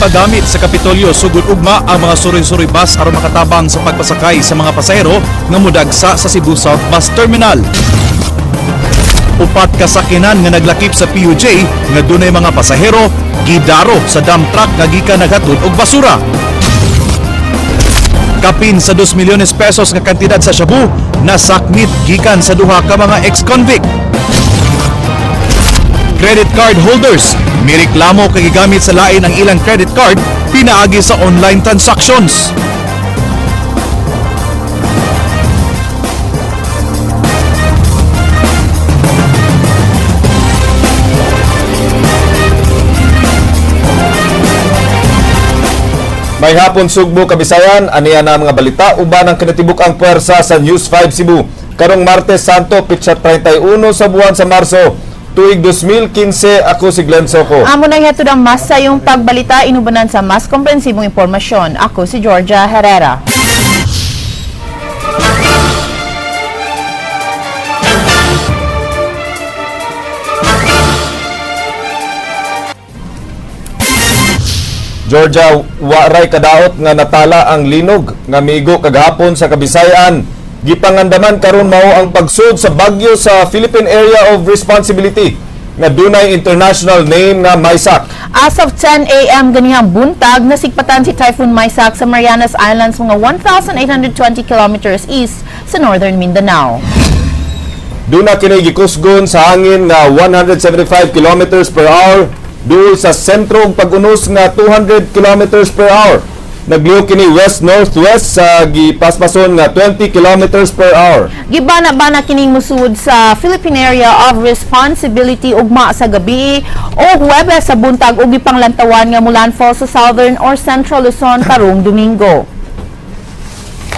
magamit sa Kapitolyo sugod ugma ang mga suroy-suroy bus aron makatabang sa pagpasakay sa mga pasahero nga modagsa sa Cebu South Bus Terminal. Upat ka sakinan nga naglakip sa PUJ nga dunay mga pasahero gidaro sa dump truck nga gikan naghatod og basura. Kapin sa 2 milyones pesos nga kantidad sa shabu nasakmit gikan sa duha ka mga ex-convict. Credit card holders may reklamo kay gigamit sa lain ang ilang credit card pinaagi sa online transactions. May hapon Sugbo, Kabisayan, aniya na mga balita, uban ang kinatibuk-ang puwersa sa News 5 Cebu. Karong Martes Santo, pitsa 31 sa buwan sa Marso, tuig 2015, ako si Glenn Soco. Amo na hatod ang mas sa yung pagbalita, inubanan sa mas komprehensibong impormasyon. Ako si Georgia Herrera. Georgia, waray kadaot nga natala ang linog nga migo kagahapon sa Kabisayan. Gipangandaman karon mao ang pagsud sa bagyo sa Philippine Area of Responsibility nga dunay international name nga Maysak. As of 10 a.m. ganihang buntag, nasigpatan si Typhoon Maysak sa Marianas Islands mga 1,820 kilometers east sa northern Mindanao. Duna kini gikusgon sa hangin nga 175 kilometers per hour duol sa sentro ug pag-unos nga 200 kilometers per hour. Nagliho kini west-northwest sa gipaspason nga 20 kilometers per hour. Gibana-bana kining musud sa Philippine Area of Responsibility ugma sa gabi o Huwebes sa buntag ug gipanglantawan nga mulandfall sa Southern or Central Luzon karong Domingo.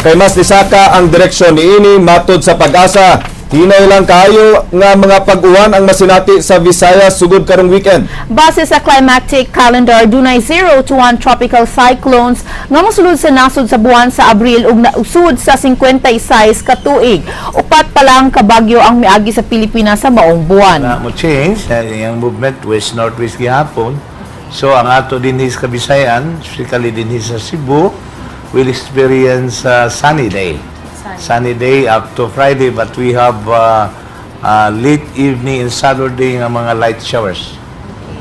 Kay mas nisaka ang direksyon niini matod sa Pag-asa. Hinay lang kayo nga mga pag-uwan ang masinati sa Bisaya sugod karong weekend. Base sa climatic calendar, dunay 0 to 1 tropical cyclones nga mosulod sa nasod sa buwan sa Abril ug nausod sa 56 ka tuig. Upat pa lang ka bagyo ang miagi sa Pilipinas sa maong buwan. Mo change yung movement west-northwest gihapon. So ang ato din sa Kabisayan, especially din sa Cebu, will experience sunny day. Sunny day up to Friday, but we have late evening and Saturday ng mga light showers.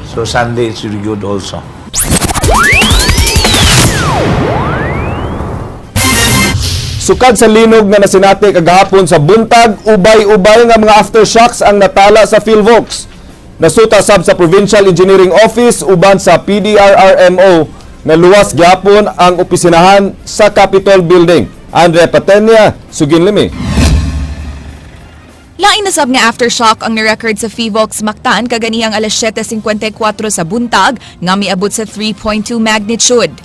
So Sunday is really good also. Sukad sa linog nga nasinati kagahapon sa buntag, ubay-ubay nga mga aftershocks ang natala sa PhilVox. Nasuta sab sa Provincial Engineering Office uban sa PDRRMO na luwas gyapon ang opisinahan sa Capitol Building. Andre Patenya, Suginlimi. Lain na sab nga aftershock ang ni-record sa PhilVox Mactan kaganihang alas 7:54 sa buntag nga miabot sa 3.2 magnitude.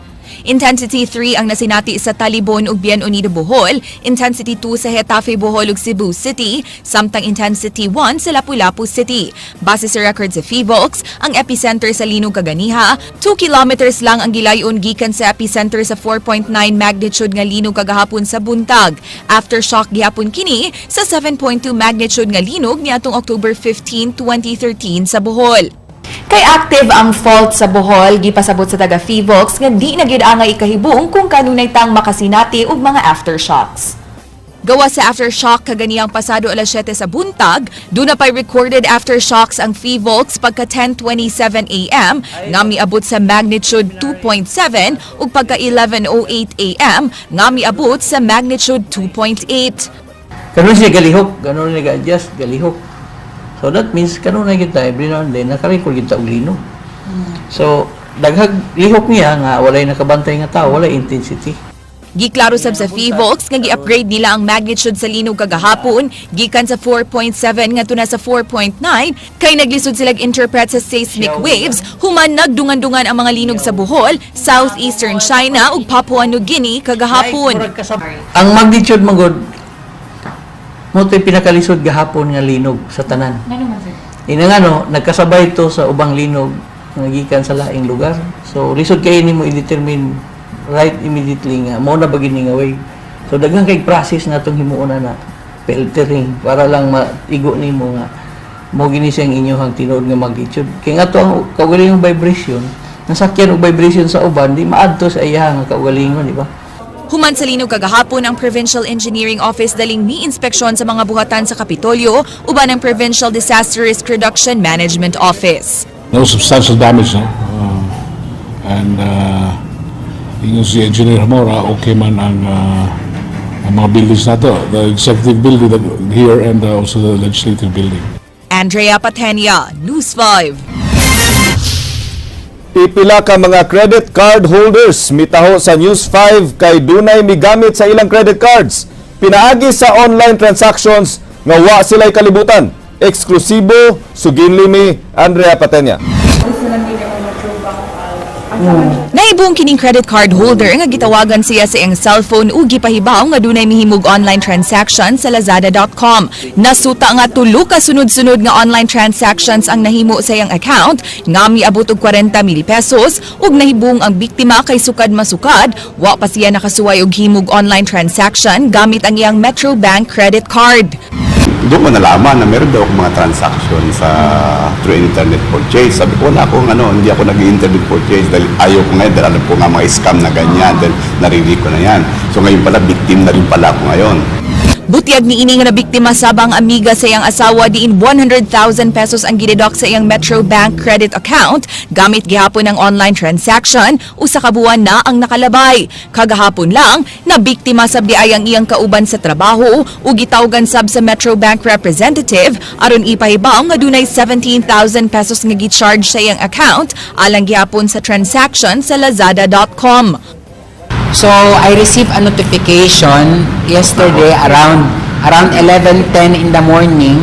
Intensity 3 ang nasinati sa Talibon ug Bien Unido Bohol, Intensity 2 sa Hetafe Bohol ug Cebu City, samtang Intensity 1 sa Lapu-Lapu City. Base sa record sa PhilVox, ang epicenter sa linog kaganiha, 2 kilometers lang ang gilayon gikan sa epicenter sa 4.9 magnitude nga linog kagahapon sa buntag. Aftershock gihapon kini sa 7.2 magnitude nga linog niadtong October 15, 2013 sa Bohol. Kay active ang fault sa Bohol, gipasabot sa taga PhilVox nga di na gyud angay ikahibong kung kanunay tang makasinati og mga aftershocks. Gawa sa aftershock kaganiyang pasado alas 7 sa buntag, doon na pa'y recorded aftershocks ang PhilVox pagka 10:27 a.m. nga miabot sa magnitude 2.7 ug pagka 11:08 a.m. nga miabot sa magnitude 2.8. Kanon siya galihok, kanon niya adjust galihok. So that means kanon na kita every now and then nakarecord kita og linog. So daghag lihok niya nga walay nakabantay nga tao, walay intensity. Giklaro sab sa PhilVox nga gi-upgrade nila ang magnitude sa linog kagahapon gikan sa 4.7 ngadto na sa 4.9 kay naglisod sila interpret sa seismic waves human nagdungan-dungan ang mga linog sa Bohol, southeastern China ug Papua New Guinea kagahapon. Ang magnitude magod mo to'y pinakalisod gahapon nga linog sa tanan. Inangano, nagkasabay to sa ubang linog nga gikan sa laing lugar. So, lisod kayo ni mo i-determine right immediately nga, mo na bagin nga way. So, daghang kay process na itong himuuna na filtering para lang maigo ni mo nga mo gini siyang inyong tinuod nga magnitude. Kaya nga to ang kaugalingong vibration nasakyan og vibration sa uban, di maadto sa iya nga kaugalingon, di ba? Human sa linog kagahapon ang Provincial Engineering Office daling mi-inspeksyon sa mga buhatan sa Kapitolyo uban ang Provincial Disaster Risk Reduction Management Office. No substantial damage, no? Yung si Engineer Mora, okay man ang mga buildings na to. The executive building here and also the legislative building. Andrea Patenia, News 5. Pipila ka mga credit card holders mitaho sa News 5 kay dunay migamit sa ilang credit cards. Pinaagi sa online transactions nga wa sila'y kalibutan. Eksklusibo, suginlimi, Andrea Patenya. Naibong kining credit card holder nga gitawagan siya sa iyang cellphone ug gipahibaw nga dunay mihimog online transaction sa lazada.com. Nasuta nga tulo ka sunod-sunod nga online transactions ang nahimo sa iyang account nga miabot og 40,000 pesos ug nahibong ang biktima kay sukad masukad wa pa siya nakasuway og himog online transaction gamit ang iyang Metro Bank credit card. Doon ko nalaman na meron daw akong mga transaction sa through internet purchase. Sabi ko, wala akong hindi ako nag-internet purchase dahil ayaw ko ngayon, dahil alam ko nga mga scam na ganyan, dahil narinig ko na yan. So ngayon pala, victim na rin pala ako ngayon. Butyag ni ini nga nabiktima sabang amiga sa iyang asawa diin 100,000 pesos ang gidedok sa iyang Metro Bank credit account gamit gihapon ang online transaction usa ka buwan na ang nakalabay. Kagahapon lang nabiktima sab di ay ang iyang kauban sa trabaho ug gitawgan sab sa Metro Bank representative aron ipahibaw nga dunay 17,000 pesos nga gi-charge sa iyang account alang gihapon sa transaction sa lazada.com. So I received a notification yesterday around 11:10 in the morning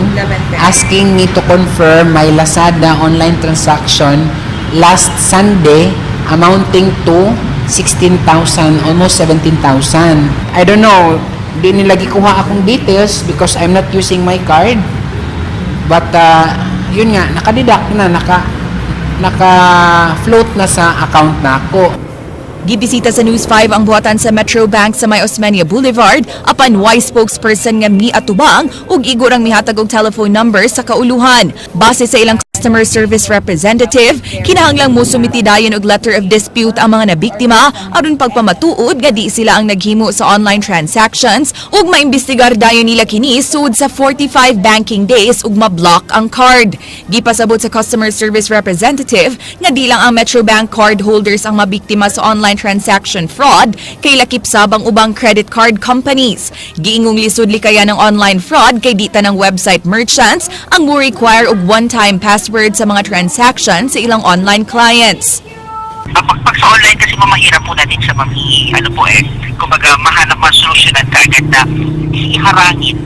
asking me to confirm my Lazada online transaction last Sunday amounting to 16,000, almost 17,000. I don't know, di nila gikuha akong details because I'm not using my card. But yun nga, naka-deduct na, naka-float na sa account na ako. Gibisita sa News 5 ang buhatan sa Metro Bank sa May Osmeña Boulevard apan wise spokesperson nga miatubang ug igor ang mihatag og telephone number sa kauluhan. Base sa ilang customer service representative, kinahanglang mo sumiti dayon og letter of dispute ang mga nabiktima aron pagpamatuod nga di sila ang naghimo sa online transactions ug maimbestigar dayon nila kini sud sa 45 banking days ug ma-block ang card. Gipasabot sa customer service representative nga di lang ang Metro Bank card holders ang mabiktima sa online transaction fraud kay lakip sabang ubang credit card companies. Giingong lisod likaya ng online fraud kay dita ng website merchants ang mo require og one-time password sa mga transaction sa ilang online clients. Pag sa online kasi mamahirap po natin sa kumbaga mahanap mga solusyonan kaagad na iharangin.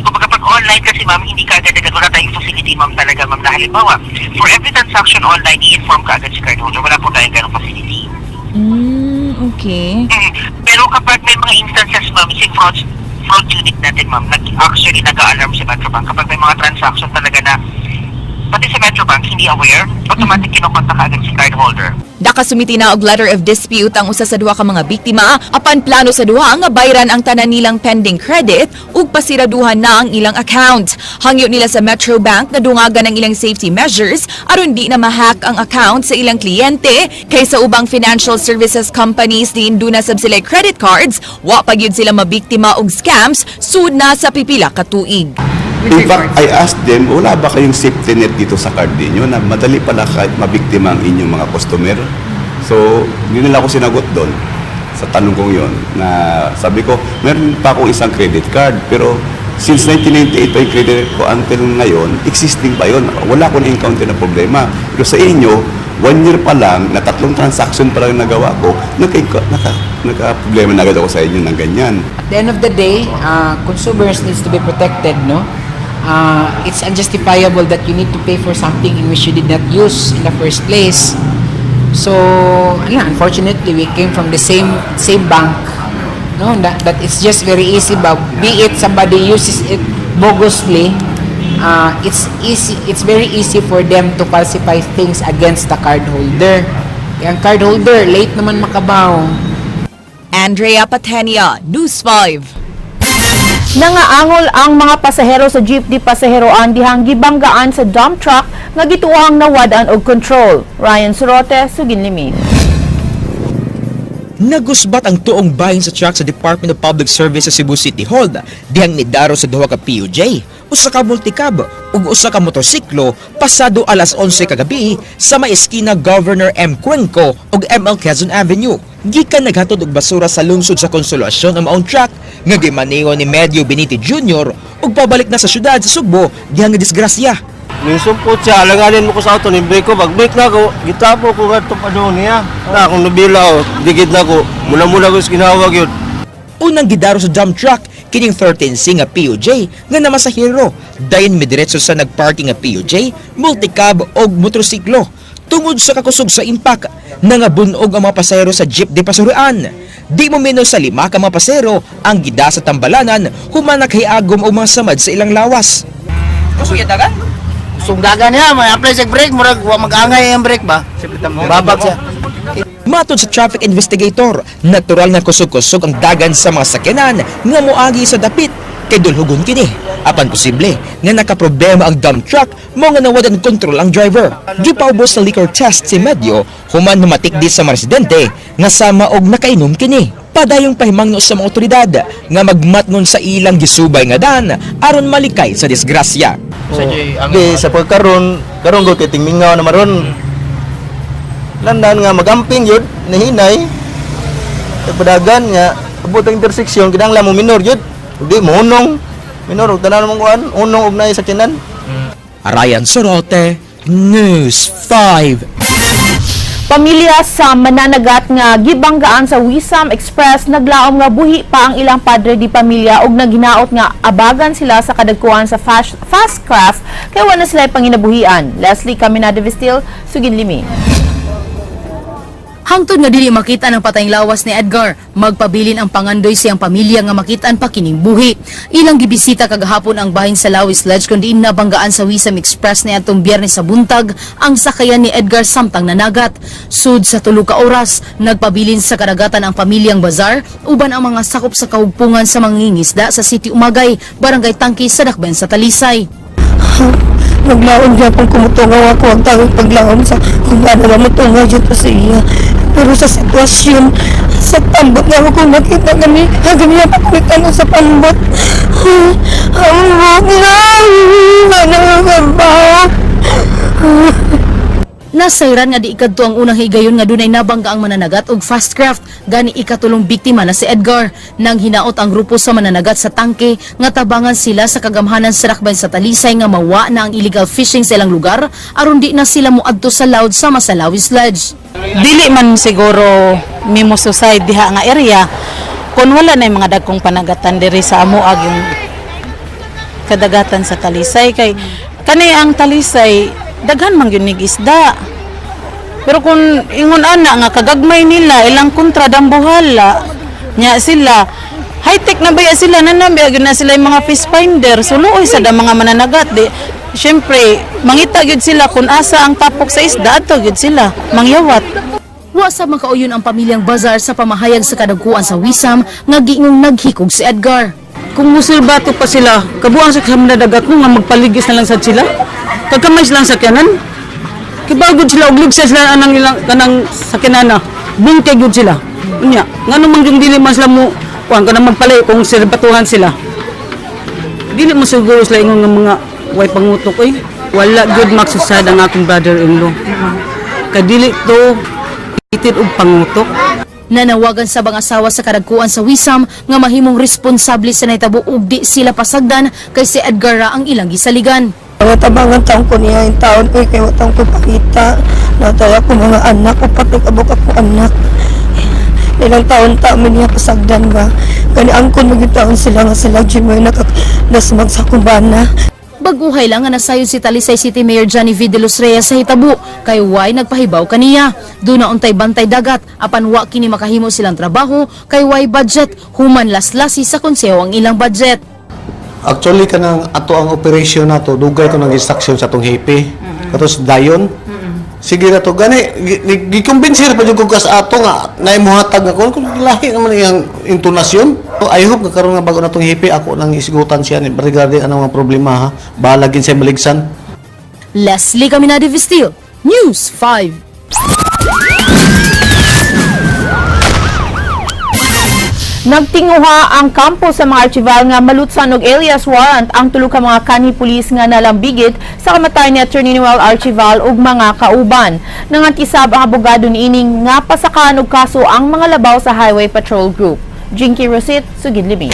Kumbaga pag online kasi ma'am, hindi kaagad wala tayong facility ma'am talaga ma'am na halimbawa, for every transaction online, i-inform kaagad si cardholder, wala po tayong ganong facility. Okay. Pero kapag may mga instances ma'am, si fraud unit natin ma'am, actually nag-a-alarm si Metro Bank kapag may mga transaction talaga na pati sa Metro Bank hindi aware, automatic kinokontak agad si cardholder. Nakasumiti na og letter of dispute ang usa sa duha ka mga biktima apan plano sa duha nga bayran ang tanan nilang pending credit ug pasiraduhan na ang ilang account. Hangyo nila sa Metro Bank na dungagan ang ilang safety measures aron di na ma-hack ang account sa ilang kliyente kaysa ubang financial services companies din duna sab sila credit cards wa pa gyud sila mabiktima og scams sud na sa pipila ka tuig. In fact, I asked them, wala ba kayong safety net dito sa card ninyo na madali pala kahit mabiktima ang inyong mga customer? So, hindi nila ako sinagot doon sa tanong kong yon na sabi ko, meron pa akong isang credit card pero since 1998 pa yung credit ko until ngayon, existing pa yun. Wala akong encounter na problema. Pero sa inyo, 1 year pa lang, na 3 transaction pa lang nagawa ko, nagka-problema na agad ako sa inyo ng ganyan. At the end of the day, consumers needs to be protected, no? It's unjustifiable that you need to pay for something in which you did not use in the first place. So, unfortunately, we came from the same bank. No, that it's just very easy. But be it somebody uses it bogusly, it's very easy for them to falsify things against the cardholder. Yung cardholder, late naman makabaw. Andrea Patenia, News 5. Nangaangol ang mga pasahero sa jeepney pasaheroan dihang gibanggaan sa dump truck nga gituang nawadan og control. Ryan Sorote, Suginlimi. Nagusbat ang tuong bahin sa truck sa Department of Public Service sa Cebu City Hall dihang nidaro sa duha ka PUJ, usa ka multicab ug usa ka motorsiklo pasado alas 11 kagabi sa may eskina Governor M. Cuenco ug ML Quezon Avenue. Gikan naghatod og basura sa lungsod sa Konsolasyon ang maong truck nga gimaneho ni Medio Beniti Jr. ug pabalik na sa syudad sa Sugbo dihang disgrasya. Nisumpot siya, alanganin mo ko sa auto, ni-brake ko, pag-brake na ko, gitapo ko nga itong padong niya. Na akong nabila digid na ko, mula-mula ko ginawag yun. Unang gidaro sa dump truck kining 13C nga PUJ nga namasahero, dayon midiretso sa nagparking nga PUJ, multicab og motorsiklo. Tungod sa kakusog sa impact, nangabunog ang mga pasahero sa jeep de pasuruan. Di mo menos sa 5 ka mga pasahero ang gida sa tambalanan human nakahiagom og mga samad sa ilang lawas. Kusog yung dagan? Kusog dagan niya, may apply sa brake, murag mag-angay yung brake ba? Babag siya. Matod sa traffic investigator, natural nga kusog-kusog ang dagan sa mga sakyanan nga moagi sa dapit kay dulhugon kini. Apan posible nga nakaproblema ang dump truck mo nga nawadan kontrol ang driver. Gipaubos sa liquor test si Medio human humatik di sa mga residente nga sama og nakainom kini. Padayong pahimangno sa mga otoridad nga magmatnon sa ilang gisubay nga dan aron malikay sa disgrasya. Sa pagkaroon ko kay tingmingaw na maron. Landan nga magamping yun, nahinay. Pagpadagan nga, abot ang interseksyon, kinanglan mo minor yun. Hindi mo unong. Minor, huwag tanan mong kuhan, unong ugnay sa kinan. Ryan Sorote, News 5. Pamilya sa Mananagat nga gibanggaan sa Wisam Express naglaom nga buhi pa ang ilang padre di pamilya ug naghinaot nga abagan sila sa kadagkuhan sa fast craft kay wala sila panginabuhian. Leslie Caminado Vistil, Suginlimi. Hangtod nga dili makita ng patayng lawas ni Edgar, magpabilin ang pangandoy siyang pamilya nga makitaan pa kining buhi. Ilang gibisita kagahapon ang bahin sa Lawis Ledge kundi nabanggaan sa Wisam Express ni atong Biyernes sa buntag ang sakayan ni Edgar samtang nanagat. Sud sa 3 ka oras, nagpabilin sa karagatan ang pamilyang bazar uban ang mga sakop sa kahugpungan sa mangingisda sa City Umagay, Barangay Tangki sa Dakbayan sa Talisay. Naglaon dyan kung kumutungaw ako ang tawag paglaon sa kung ano na mutungaw dyan pa sa iya. Pero sa sitwasyon, sa pambot na ako nakita kami, kami na pakulitan sa pambot. Ang Nasayran nga di ikadto ang unang higayon nga dunay nabangga ang mananagat og fast craft gani ikatulong biktima na si Edgar. Nang hinaot ang grupo sa mananagat sa tangke nga tabangan sila sa kagamhanan sa Dakbayan sa Talisay nga mawa na ang illegal fishing sa ilang lugar aron di na sila moadto sa laod sama sa Lawis Ledge. Dili man siguro mimo suicide diha nga area kun wala na mga dagkong panagatan diri sa amuag yung kadagatan sa Talisay kay kani ang Talisay daghan man gyud isda. Pero kung ingon ana nga kagagmay nila ilang kontra dambuhala nya sila high-tech na baya sila nanambi gyud na sila yung mga fish finder so luoy sa mga mananagat di syempre mangita gyud sila kung asa ang tapok sa isda ato gyud sila mangyawat. Wa sa makauyon ang pamilyang bazar sa pamahayag sa kadagkuan sa Wisam nga giingong naghikog si Edgar. Kung musilbato pa sila kabuang sa mananagat mo nga magpaligis na lang sad sila kagkamay silang sakyanan kibagod sila og ligsa sila anang ilang kanang sakyanana bungkay gud sila unya ngano man yung dili man sila mo kuan kana magpalay kung sirbatuhan sila dili mo siguro sila ingon nga mga way pangutok wala gud magsusad ang akong brother-in-law kadili to itid og pangutok. Nanawagan sa bang-asawa sa kadagkuan sa Wisam nga mahimong responsable sa nahitabo ug di sila pasagdan kay si Edgar ra ang ilang gisaligan. Tabangan taong ko niya yung taon ko, kaya taong ko pakita. Nataya ko mga anak ko, pati kabuk ako anak. Ilang taon taon niya pasagdan ba. Kaya ang kun magitaon sila nga sila, Jimoy nakaklasmag sa kubana. Baguhay lang nga nasayod si Talisay City Mayor Johnny V. De Los Reyes sa hitabo, kay way nagpahibaw kaniya. Doon na untay bantay dagat, apan wa kini makahimo silang trabaho, kay way budget, human laslasi sa konseho ang ilang budget. Actually, kanang ato ang operasyon nato, dugay ko ng instruction sa atong hepe. Katos dayon, sige na to gani gikumbinsi pa jud ko sa ato nga naimuhatag ako kung lahi naman iyang intonasyon. So, I hope nga karon nga bago natong hipi ako nang isigutan siya ni regarding anong mga problema ha. Balagin sa maligsan. Leslie Caminade Vistil, News 5. Nagtinguha ang kampo sa mga archival nga malutsan og alias warrant ang tulo ka mga kanhi pulis nga nalambigit sa kamatay ni Attorney Noel Archival ug mga kauban. Nangantisab ang abogado niining nga pasakaan og kaso ang mga labaw sa Highway Patrol Group. Jinky Rosit, Sugid Libing.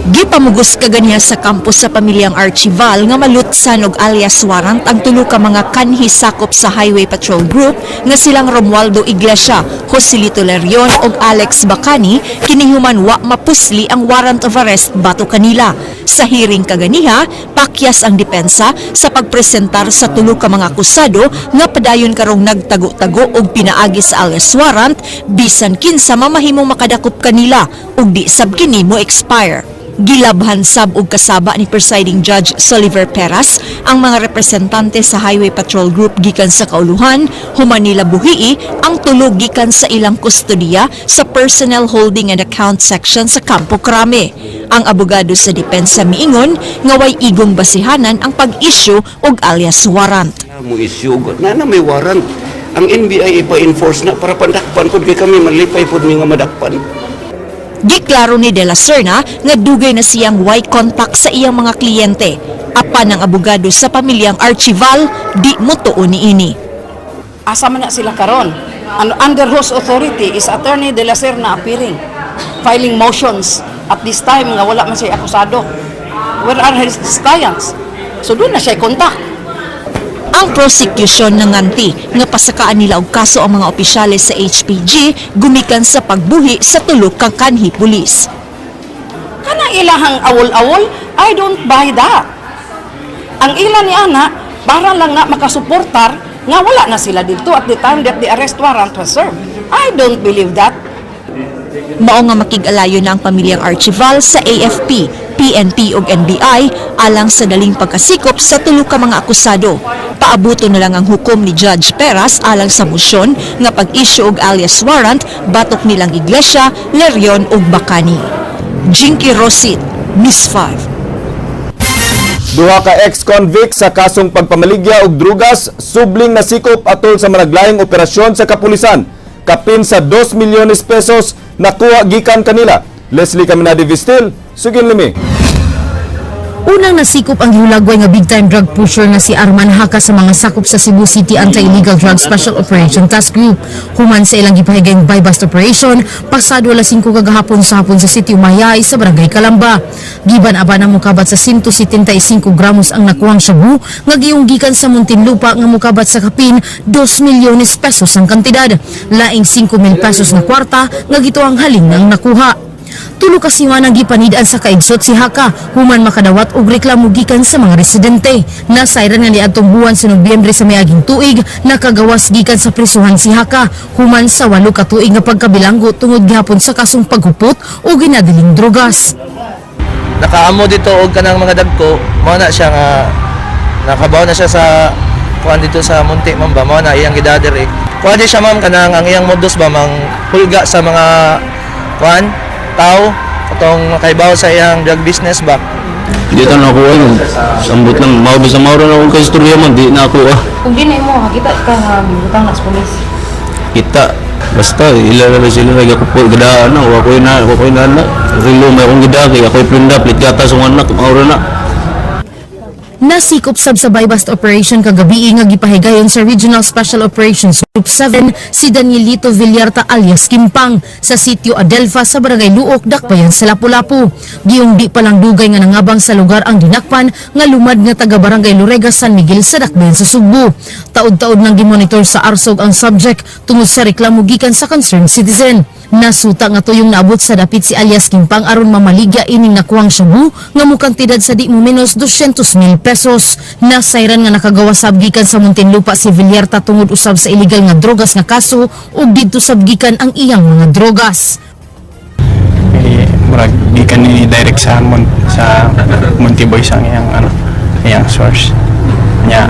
Gipamugos kaganiya sa kampus sa pamilyang Archival nga malutsan og alias warrant ang tulo ka mga kanhi sakop sa Highway Patrol Group nga silang Romualdo Iglesia, Joselito Lerion ug Alex Bacani kinihuman wa mapusli ang warrant of arrest bato kanila. Sa hearing kaganiha, pakyas ang depensa sa pagpresentar sa tulo ka mga akusado nga padayon karong nagtago-tago og pinaagi sa alias warrant bisan kinsa mamahimong makadakop kanila ug di sab kini mo expire. Gilabhan sab og kasaba ni Presiding Judge Soliver Peras ang mga representante sa Highway Patrol Group gikan sa kauluhan, human nila buhii ang tulog gikan sa ilang kustodiya sa Personnel Holding and Account Section sa Campo Crame. Ang abogado sa depensa miingon nga way igong basihanan ang pag-issue og alias warrant. Mo issue na may warrant. Ang NBI ipa-enforce na para pandakpan pud kay kami malipay pud mi nga madakpan. Giklaro ni De La Serna nga dugay na siyang way contact sa iyang mga kliyente. Apan ang abogado sa pamilyang Archival, di mo tuon niini. Asa man na sila karon? Under whose authority is Attorney De La Serna appearing, filing motions at this time nga wala man siya akusado. Where are his clients? So doon na siya contact. Ang prosecution nanganti nga pasakaan nila og kaso ang mga opisyales sa HPG gumikan sa pagbuhi sa tulo ka kanhi pulis. Kanang ilahang awol-awol, I don't buy that. Ang ila ni ana para lang nga makasuportar nga wala na sila dito at the time that the arrest warrant was served. I don't believe that. Mao nga makig-alayo na ang pamilyang Archival sa AFP, PNP ug NBI alang sa daling pagkasikop sa tulo ka mga akusado. Paabuto na lang ang hukom ni Judge Peras alang sa mosyon nga pag-issue og alias warrant batok nilang Iglesia, Lerion ug Bacani. Jinky Rosit, News 5. Duha ka ex-convict sa kasong pagpamaligya og drugas subling nasikop atol sa managlaing operasyon sa kapulisan. Kapin sa 2 milyones pesos nakuha gikan kanila. Leslie Caminade Vistil, Sugin Limi. Unang nasikop ang hulagway nga big-time drug pusher nga si Arman Haka sa mga sakop sa Cebu City Anti-Illegal Drug Special Operation Task Group. Human sa ilang gipahigayng buy-bust operation, pasado alas 5 kagahapon sa hapon sa City Umayay sa Barangay Calamba. Giban aba na mukabat sa 175 gramos ang nakuhang shabu, nga giyong gikan sa Muntinlupa nga mukabat sa kapin 2 milyones pesos ang kantidad. Laing 5 mil pesos na kwarta nga gituang haling nang nakuha. Tulo ka siwanang gipanidaan sa kaigsot si Haka, human makadawat og reklamo gikan sa mga residente. Nasayran nga niadtong buwan sa Nobyembre sa miaging tuig, nakagawas gikan sa prisuhan si Haka, human sa 8 ka tuig nga pagkabilanggo tungod gihapon sa kasong paghupot o ginadiling drogas. Nakaamo dito og kanang mga dagko, mao na siya nga nakabaw na siya sa kuan dito sa Munti ma'am ba, mao na iyang gidadiri. Kuan di siya ma'am kanang ang iyang modus ba mang hulga sa mga kuan tao atong makaibaw sa iyang drug business ba. Hindi ito nakuha yun. Sambot lang. Maubi sa mauro na akong kaistorya mo. Di nakuha. Kung di na mo, kita ka nga butang na sa polis. Kita. Basta, ilalala sila. Ako po, gadaan na. Ako'y na. Rilo, may akong gidaki. Ako'y plinda. Plit gata sa anak. Mauro na. Nasikop sab sa buy-bust operation kagabi nga gipahigayon sa Regional Special Operations Group 7 si Danielito Villarta alias Kimpang sa sitio Adelfa sa Barangay Luok, Dakbayan sa Lapu-Lapu. Giyong di palang dugay nga nangabang sa lugar ang dinakpan nga lumad nga taga Barangay Lorega, San Miguel sa Dakbayan sa Sugbo. Taod-taod nang gimonitor sa ARSOG ang subject tungod sa reklamo gikan sa concerned citizen. Nasuta nga tuyong naabot sa dapit si alias Kimpang aron mamaligya ining nakuwang shabu nga mukantidad sa di mo menos 200,000 pesos. Nasayran nga nakagawa sab gikan sa Muntinlupa si Villarta tungod usab sa illegal nga drogas nga kaso ug didto sab gikan ang iyang mga drogas. Murag gikan ni direct sa Munti Boys ang iyang iyang source. Nya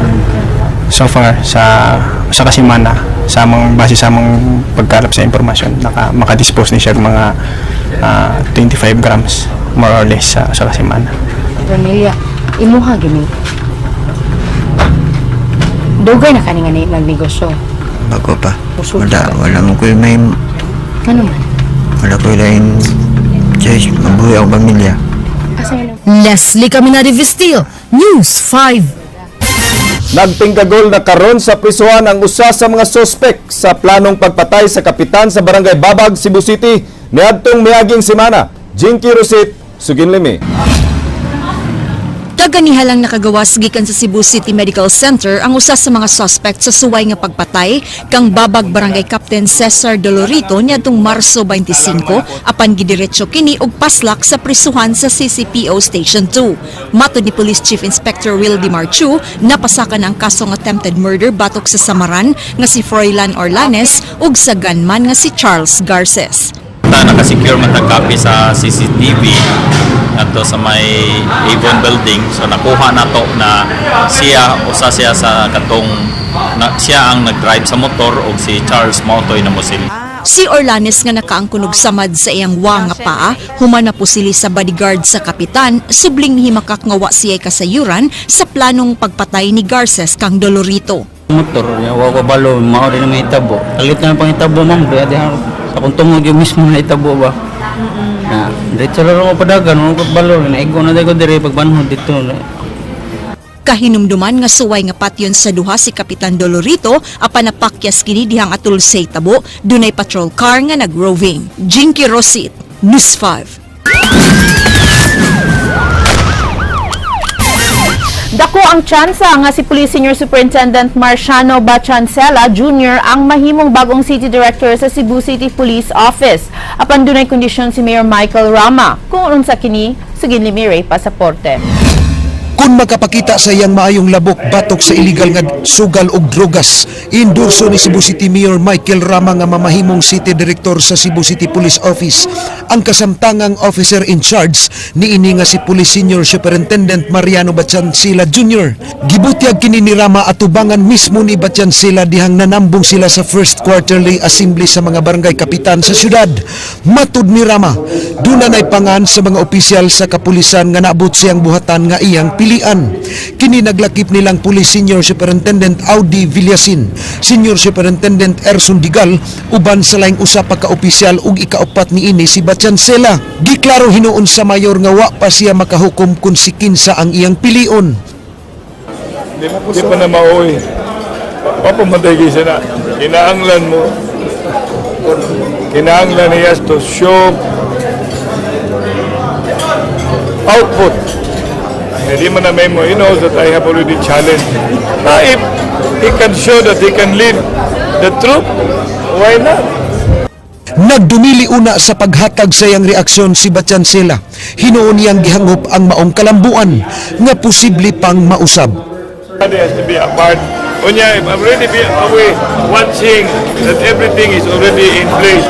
so far sa kasimana sa among base sa among pagkalap sa impormasyon makadispose ni siya og mga 25 grams more or less sa kasimana. Ronellia, imuha gini. Dugay na kani nga nagnegosyo. Bago pa. Wala mo ko may Ano man? wala ko lain choice mabuhay ang pamilya. Leslie Caminari Vistillo, News 5. Nagtingkagol na karon sa prisuhan ang usa sa mga sospek sa planong pagpatay sa kapitan sa Barangay Babag, Cebu City niadtong miaging semana. Jinky Rosit, Suginlimi. Taganihalang nakagawas gikan sa Cebu City Medical Center ang usa sa mga suspect sa suway nga pagpatay kang Babag Barangay Captain Cesar Dolorito niadtong Marso 25 apan gidiretso kini og paslak sa prisuhan sa CCPO Station 2. Matod ni Police Chief Inspector Will Dimarchu, napasakan ang kasong attempted murder batok sa samaran nga si Froilan Orlanes ug sa gunman nga si Charles Garces. Nakasecure man tagkapi sa CCTV ato sa may Avon Building, so nakuha nato na usa siya sa katong siya ang nagdrive sa motor ug si Charles Motoy na mosil. Si Orlanes nga nakaangkunog samad sa iyang wa nga paa, human na pusili sa bodyguard sa kapitan, subling himakak nga wa siya kasayuran sa planong pagpatay ni Garces kang Dolorito. Motor, wa ko balo, mao rin na may itabo. Kalit na pang itabo, ma'am. Sa kung tungog yung mismo na itabo ba? Diretso lang ako padagan, mga balo. Naigo na ko dire pagbanhod dito. Kahinumduman nga suway nga patyon sa duha si Kapitan Dolorito apan napakyas kini dihang atul sa itabo, dunay patrol car nga nagroving. Jinky Rosit, News 5. Dako ang tsansa nga si Police Senior Superintendent Marciano Bachancela Jr. ang mahimong bagong City Director sa Cebu City Police Office. Apan dunay kondisyon si Mayor Michael Rama. Kung unsa kini, Suginlimi Ray Pasaporte. Kung makapakita sa iyang maayong labok batok sa illegal nga sugal og drogas, indurso ni Cebu City Mayor Michael Rama nga mamahimong City Director sa Cebu City Police Office ang kasamtangang officer in charge niini nga si Police Senior Superintendent Mariano Bachancela Jr. Gibutyag kini ni Rama atubangan mismo ni Bachancela dihang nanambong sila sa first quarterly assembly sa mga barangay kapitan sa syudad. Matud ni Rama, dunay pangan sa mga opisyal sa kapulisan nga naabot siyang buhatan nga iyang pilian. Kini naglakip nilang Police Senior Superintendent Audi Villasin, Senior Superintendent Erson Digal, uban sa laing usa pa ka opisyal ug ikaapat niini si Bachancela. Giklaro hinuon sa mayor nga wa pa siya makahukom kung si kinsa ang iyang pilion. Di pa na mauwi. Papamatay siya na. Kinaanglan mo. Kinaanglan niya to show output. Hindi man na memo, he knows that I have already challenged. Now if he can show that he can lead the troop, why not? Nagdumili una sa paghatag sa iyang reaksyon si Bachancela. Hinuon niyang gihangop ang maong kalambuan nga posible pang mausab. Everybody has to be apart. Unya, if I'm already be away watching that everything is already in place,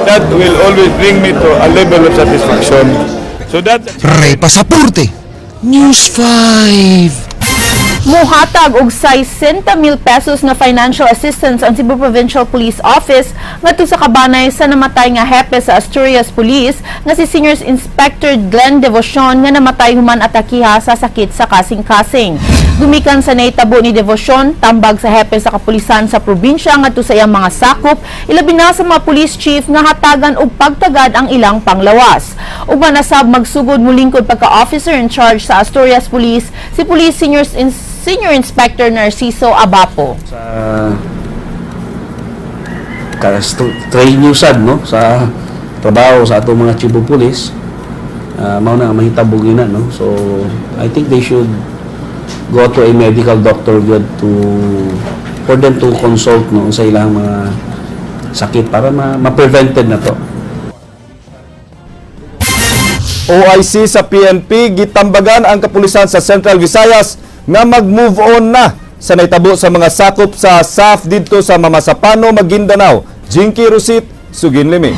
that will always bring me to a level of satisfaction. So that Ray Pasaporte, News 5. Muhatag og 60,000 pesos na financial assistance ang Cebu Provincial Police Office ngadto sa kabanay sa namatay nga hepe sa Asturias Police nga si Senior Inspector Glenn Devotion nga namatay human atakiha sa sakit sa kasing-kasing. Gumikan sa naitabo ni Devotion, tambag sa hepe sa kapulisan sa probinsya ngadto sa iyang mga sakop, ilabi na sa mga police chief nga hatagan og pagtagad ang ilang panglawas. Ug manasab magsugod mulingkod pagka-officer in charge sa Asturias Police si Police Senior Inspector Narciso Abapo. Trainusan no sa trabaho sa atong mga Cebu Police, mao na mahitabog ina no. So I think they should go to a medical doctor good for them to consult no sa ilang mga sakit para ma-prevented na to. OIC sa PNP gitambagan ang kapulisan sa Central Visayas nga mag-move on na sa naitabo sa mga sakop sa SAF didto sa Mamasapano, Maguindanao. Jinky Rosit, Suginlimi.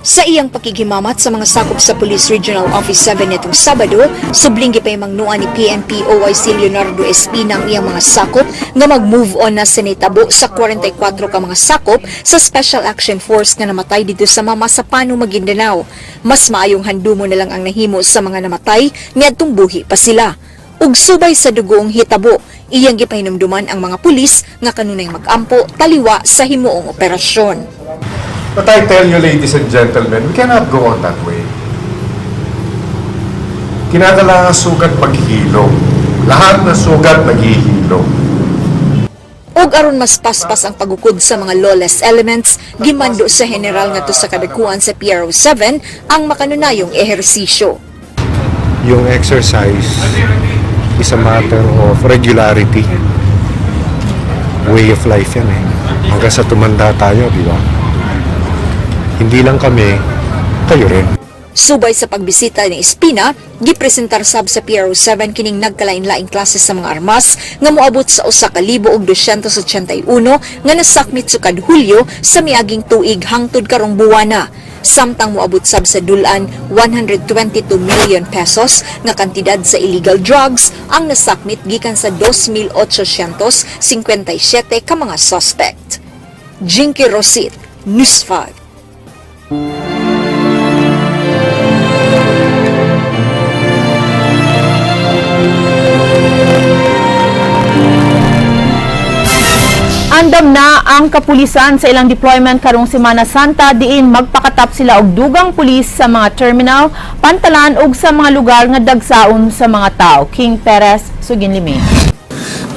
Sa iyang pakikimamat sa mga sakop sa Police Regional Office 7 nitong Sabado, subling gipahimangnuan ni PNP OIC Leonardo Espina ang iyang mga sakop nga mag-move on na sa nitabo sa 44 ka mga sakop sa Special Action Force nga namatay dito sa Mama sa Pano, Maguindanao. Mas maayong handumo na lang ang nahimo sa mga namatay niadtong buhi pa sila. Ug subay sa dugoong hitabo, iyang gipahinumduman ang mga pulis nga kanunay mag-ampo taliwa sa himuong operasyon. But I tell you, ladies and gentlemen, we cannot go on that way. Kinakailangan sugat maghihilom. Lahat na sugat naghihilom. Og aron mas paspas ang pagukod sa mga lawless elements, gimando sa general nga to sa kadakuan sa PRO7 ang makanunayong ehersisyo. Yung exercise is a matter of regularity. Way of life yan eh. Hanggang sa tumanda tayo, di ba? Hindi lang kami, kayo rin. Subay sa pagbisita ni Espina, gipresentar sab sa PRO7 kining nagkalain-laing klase sa mga armas nga moabot sa 1,281 nga nasakmit sukad Hulyo sa miaging tuig hangtod karong buwana. Samtang moabot sab sa dulan 122 million pesos nga kantidad sa illegal drugs ang nasakmit gikan sa 2,857 ka mga suspect. Jinky Rosit, News 5. Andam na ang kapulisan sa ilang deployment karong Semana Santa diin magpakatap sila og dugang pulis sa mga terminal, pantalan ug sa mga lugar nga dagsaon sa mga tao. King Perez, Suginlimi.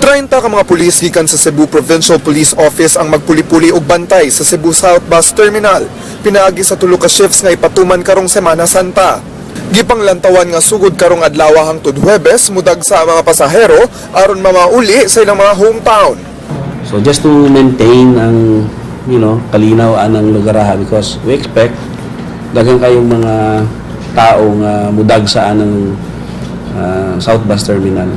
30 ka mga pulis gikan sa Cebu Provincial Police Office ang magpuli-puli og bantay sa Cebu South Bus Terminal. Pinaagi sa tulo ka shifts nga ipatuman karong Semana Santa. Gipanglantawan nga sugod karong adlaw hangtod Huwebes mudag sa mga pasahero aron mamauli sa ilang mga hometown. So just to maintain ang, kalinaw anang lugaraha because we expect daghang kayong mga tao nga mudag sa anang South Bus Terminal.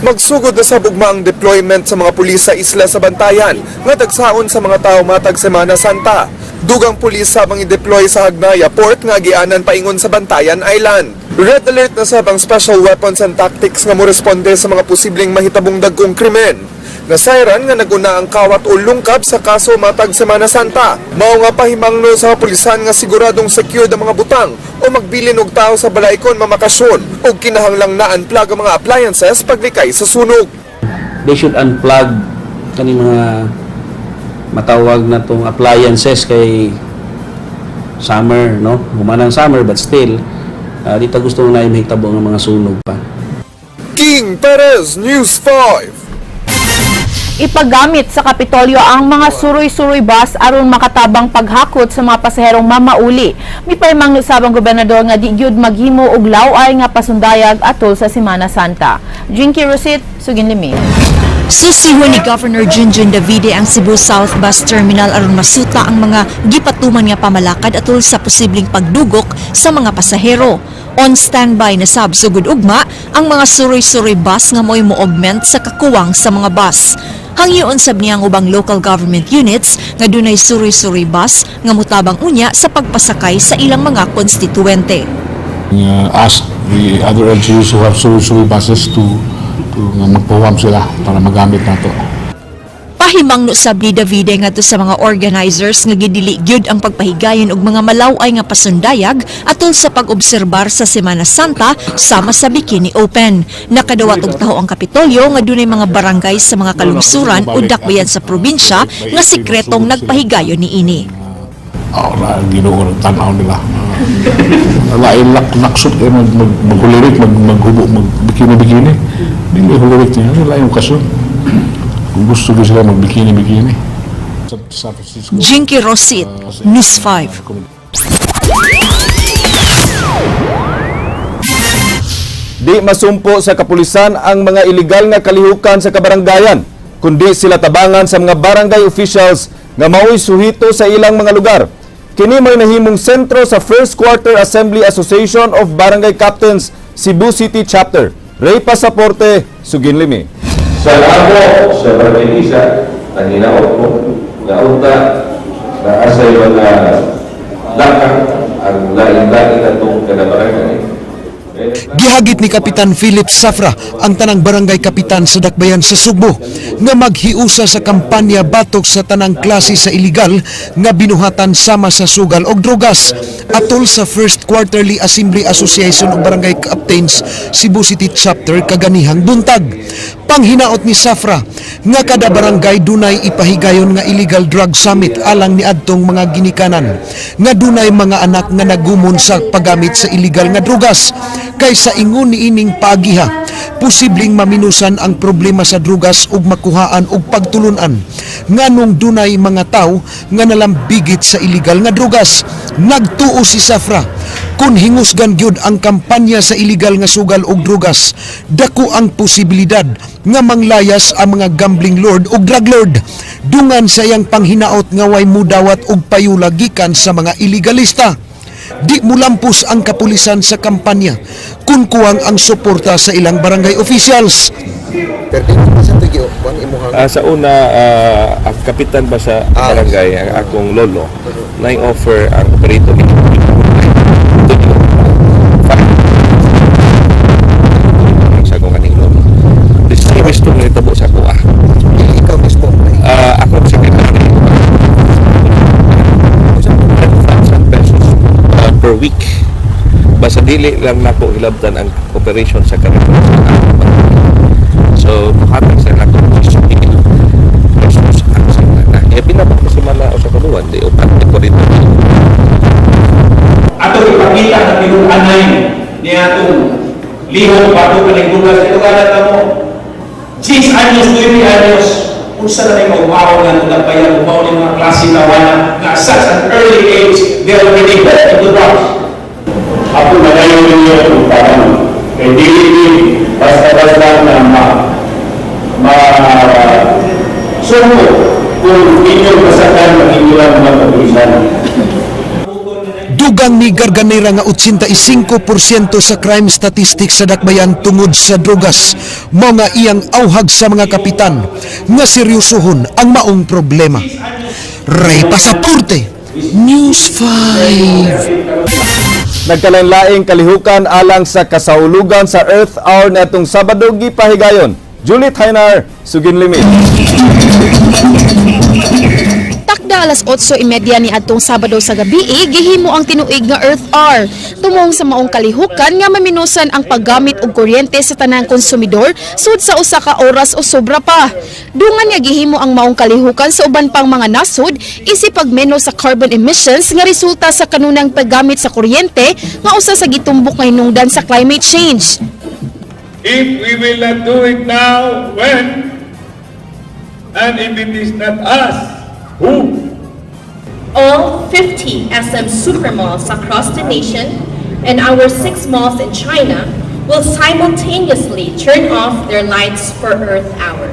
Magsugod na sa bugma ang deployment sa mga pulis sa isla sa Bantayan nga dagsaon sa mga tao matag Semana Santa. Dugang pulis sabang i-deploy sa Hagnaya Port nga gianan paingon sa Bantayan Island. Red alert na sabang special weapons and tactics nga moresponde sa mga posibleng mahitabong dagkong krimen. Nasayran nga naguna ang kawat o lungkab sa kaso matag Semana Santa. Mao nga pahimangno sa pulisan nga siguradong secured ang mga butang o magbilin og tao sa balaykon mamakasyon o kinahanglang na-unplug ang mga appliances paglikay sa sunog. They should unplug kani mga matawag na tong appliances kay summer, no? Humanang summer but still dito gusto na mahitabo ng mga sunog pa. King Perez, News 5. Ipagamit sa Kapitolyo ang mga suroy-suroy bus aron makatabang paghakot sa mga pasaherong mamauli. Mipahimangno sabang gobernador nga di gyud maghimo og laway nga pasundayag atol sa Semana Santa. Jinky Rosit, Suginlimi. Susiho ni Governor Junjun Davide ang Cebu South Bus Terminal aron masuta ang mga gipatuman nga pamalakad atol sa posibleng pagdugok sa mga pasahero. On standby na sab sugod ugma ang mga suroy-suroy bus nga mo'y mo-augment sa kakuwang sa mga bus. Hangyoon sab niya ang ubang local government units nga dunay suroy-suroy bus nga mutabang unya sa pagpasakay sa ilang mga konstituwente. Ask the other LGUs who have suroy-suroy buses to magpawam sila para magamit nato. Pahimangno sab ni Davide ngadto sa mga organizers nga gidili gyud ang pagpahigayon og mga malaway nga pasundayag atol sa pag-obserbar sa Semana Santa sama sa Bikini Open. Nakadawat og taho ang Kapitolyo nga dunay mga barangay sa mga kalungsuran o dakbayan sa probinsya nga sikretong nagpahigayon niini. Na Ginoo tan-aw nila. Lain naksot maghulirik maghubo magbikini-bikini. Dili hulirik niya lain okasyon. Kung gusto ko sila magbikini-bikini. Jinky Rosit, News 5. Di masumpo sa kapulisan ang mga iligal nga kalihukan sa kabaranggayan, kundi sila tabangan sa mga barangay officials nga mao'y suhito sa ilang mga lugar. Kini may nahimong sentro sa First Quarter Assembly Association of Barangay Captains Cebu City Chapter. Ray Pasaporte, Suginlimi. Sa labo sa barangay isa, ang hinaot ko, nga unta, na asay mga lakang ang lain-lain na itong kanabarangay. Gihagit ni Kapitan Philip Safra ang tanang barangay kapitan sa Dakbayan sa Sugbo nga maghiusa sa kampanya batok sa tanang klase sa iligal nga binuhatan sama sa sugal og drogas atol sa First Quarterly Assembly Association of Barangay Captains Cebu City Chapter kaganihang buntag. Panghinaot ni Safra nga kada barangay dunay ipahigayon nga illegal drug summit alang ni adtong mga ginikanan nga dunay mga anak nga nagumon sa paggamit sa illegal nga drogas kaysa ingon ni ining paagiha posibleng maminusan ang problema sa drugas ug makuhaan og pagtulunan nganong dunay mga tawo nga nalambigit sa illegal nga drugas. Nagtuo si Safra kung hingusgan gyud ang kampanya sa illegal nga sugal ug drugas, dako ang posibilidad nga manglayas ang mga gambling lord ug drug lord. Dungan sa iyang panghinaot nga way mudawat og payula gikan sa mga illegalista. Di mulampos ang kapulisan sa kampanya kung kuwang ang suporta sa ilang barangay officials. Sa una, ang kapitan ba sa barangay, ang akong lolo, na-offer ang operator ni sa akong kaning lolo. The same is to nitabo sa kuha. Ikaw mismo? Ako ang secretary. Pesos per week. Basta dili lang nako hilabtan ang operation sa kanila. So, hatag sa nako pesos ang semana. E pinabot na semana o sa kaluan, di upat ko rin. Ato ipakita na pinunanay niya itong lihong bago ka ng lugar. Ito ka na mo, 6 anyos, 20 anyos, kung saan na yung umaw na nagpayan, umaw ng mga klase na wala, na such an early age, they already hit the drugs. Ako na ngayon ninyo kung paano. Kaya dili basta-basta na sumo kung inyong kasakan ng inyong mga kapulisan. Dugang ni Garganera nga 85% sa crime statistics sa Dakbayan tungod sa drogas. Mga iyang auhag sa mga kapitan nga seryosohon ang maong problema. Ray Pasaporte, News 5. Nagkalain-laing kalihukan alang sa kasaulugan sa Earth Hour netong Sabado gipahigayon. Juliet Hainar, Sugin Limit. Takda alas 8:30 ni adtong Sabado sa gabi, gihimo ang tinuig nga Earth Hour. Tumong sa maong kalihukan nga maminusan ang paggamit og kuryente sa tanang konsumidor sud sa usa ka oras o sobra pa. Dungan nga gihimo ang maong kalihukan sa uban pang mga nasud isip pagmeno sa carbon emissions nga resulta sa kanunang paggamit sa kuryente nga usa sa gitumbok nga hinungdan sa climate change. If we will not do it now, when? And if it is not us, who? All 50 SM supermalls across the nation and our 6 malls in China will simultaneously turn off their lights for Earth Hour.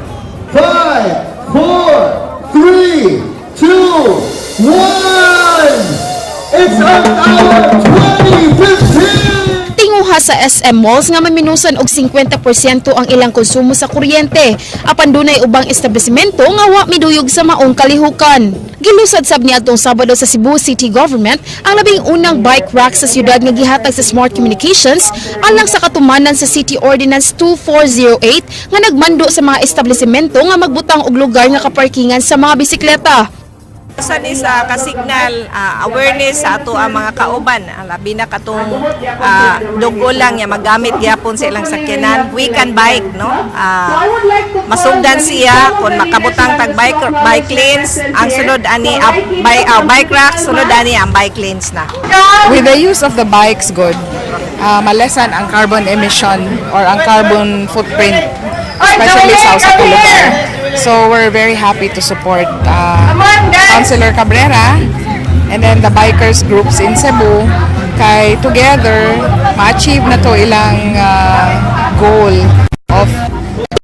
5, 4, 3, 2, 1! It's Earth Hour 2015! Tinguha sa SM malls nga maminusan og 50% ang ilang konsumo sa kuryente. Apan dunay ubang establishmento nga wa miduyog sa maong kalihukan. Gilusad sab niadtong Sabado sa Cebu City Government ang labing unang bike rack sa siyudad nga gihatag sa Smart Communications alang sa katumanan sa City Ordinance 2408 nga nagmando sa mga establishmento nga magbutang og lugar nga kaparkingan sa mga bisikleta. Sa ni sa kasignal awareness sa ato ang mga kauban, labi na katong dugo lang nga magamit gyapon sa ilang sakyanan, we can bike, no? Masugdan siya kung makabutang tag bike lanes, ang sunod ani bike rack, sunod ani ang bike lanes na. With the use of the bikes, good, malesan ang carbon emission or ang carbon footprint, especially sa lugar. So we're very happy to support Councilor Cabrera and then the bikers groups in Cebu kay together ma-achieve na to ilang goal of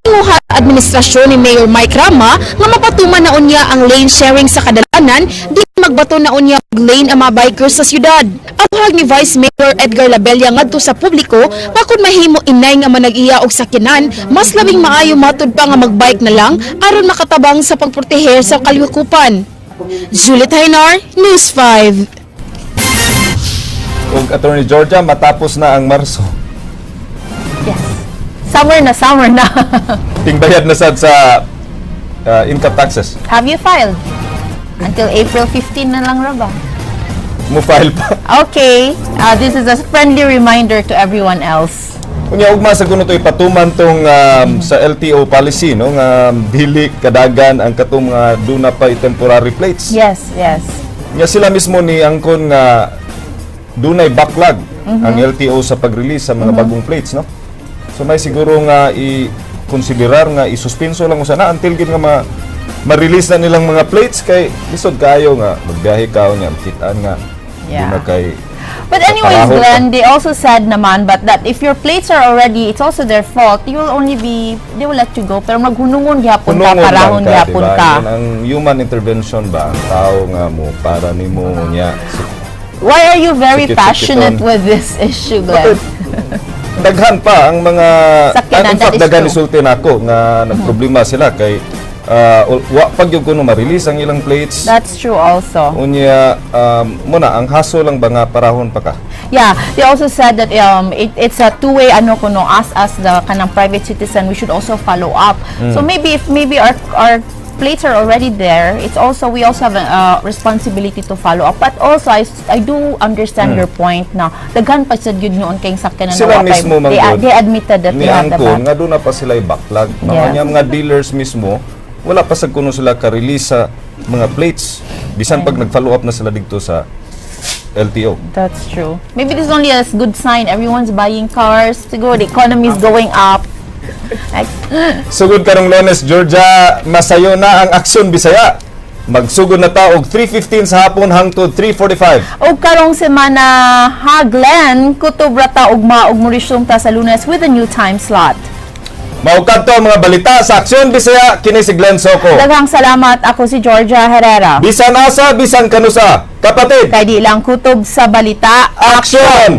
Tinguha administrasyon ni Mayor Mike Rama nga mapatuman na unya ang lane sharing sa kadalanan di magbato na unya lane ang mga bikers sa syudad. Ang hag ni Vice Mayor Edgar Labella ngadto sa publiko nga kun mahimo inay nga manag-iya og sakyanan, mas labing maayo matud pa nga magbike na lang aron makatabang sa pagproteher sa kalihukupan. Juliet Hainar, News 5. Ug Attorney Georgia, matapos na ang Marso. Yes. Summer na. Tingbayad na sad sa income taxes. Have you filed? Until April 15 na lang ba? Mo file pa. Okay. This is a friendly reminder to everyone else. Unya ugma sa kuno to ipatuman tong sa LTO policy no nga dili kadagan ang katong mga duna pa temporary plates. Yes, yes. Nya sila mismo ni angkon nga dunay backlog ang LTO sa pag-release sa mga bagong plates no. So may siguro nga i-konsiderar nga isuspenso lang usana until gid nga ma-release na nilang mga plates kay lisod kayo nga magbiyahe ka nya kitaan nga Yeah. kay But anyways, Glenn, they also said naman that if your plates are already, it's also their fault. They will let you go. Pero maghunungon gyapon ka, parahon gyapon ka. Yan ang human intervention ba? Ang tao nga mo, para ni mo niya. Why are you very passionate with this issue, Glenn? Daghan pa ang mga, in fact, daghan isulti na ako nga nagproblema sila kay pag yung kuno ma-release ang ilang plates. That's true also. Unya, muna, ang haso lang ba nga parahon pa ka? Yeah, they also said that it's a two-way us as the kanang private citizen, we should also follow up. So maybe our plates are already there, we also have a responsibility to follow up. But also I do understand your point na daghan pa sad gyud noon kay sakyanan sila mismo they admitted that they had the back. Nga doon na pa sila i-backlog. Mga dealers mismo wala pa sa kuno sila ka-release sa mga plates bisan pag nag-follow up na sila dito sa LTO. That's true. Maybe this is only a good sign. Everyone's buying cars. Siguro the economy is going up. Sugod karong Lunes, Georgia, masayo na ang Aksyon Bisaya. Magsugod na ta og 3:15 sa hapon hangtod 3:45. Og karong semana ha Glenn, kutubra ta og maog mo resume ta sa Lunes with a new time slot. Maugkad to ang mga balita sa Aksyon Bisaya, kini si Glenn Soco. Daghang salamat, ako si Georgia Herrera. Bisan asa, bisan kanusa, kapatid. Kay di lang kutob sa balita, Aksyon!